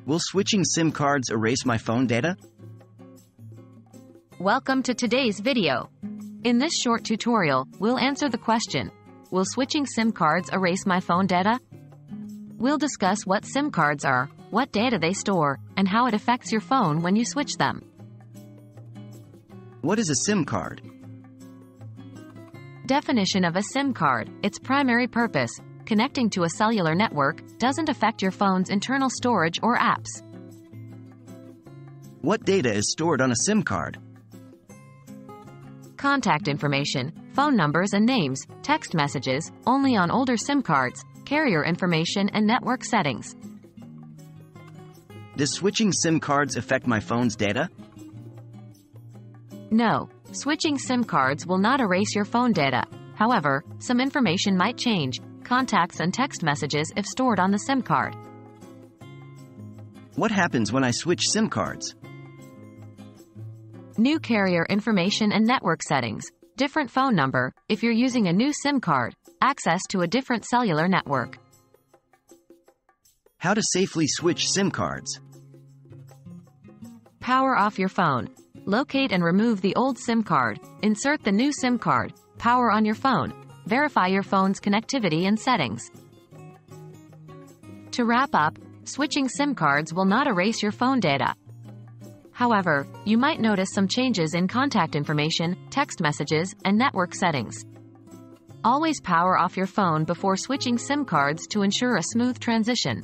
Will switching SIM cards erase my phone data? Welcome to today's video. In this short tutorial, we'll answer the question, will switching SIM cards erase my phone data? We'll discuss what SIM cards are, what data they store, and how it affects your phone when you switch them. What is a SIM card? Definition of a SIM card: its primary purpose, connecting to a cellular network, doesn't affect your phone's internal storage or apps. What data is stored on a SIM card? Contact information, phone numbers and names, text messages, only on older SIM cards, carrier information and network settings. Does switching SIM cards affect my phone's data? No, switching SIM cards will not erase your phone data. However, some information might change, contacts and text messages if stored on the SIM card. What happens when I switch SIM cards? New carrier information and network settings. Different phone number, if you're using a new SIM card. Access to a different cellular network. How to safely switch SIM cards? Power off your phone. Locate and remove the old SIM card. Insert the new SIM card. Power on your phone. Verify your phone's connectivity and settings. To wrap up, switching SIM cards will not erase your phone data. However, you might notice some changes in contact information, text messages, and network settings. Always power off your phone before switching SIM cards to ensure a smooth transition.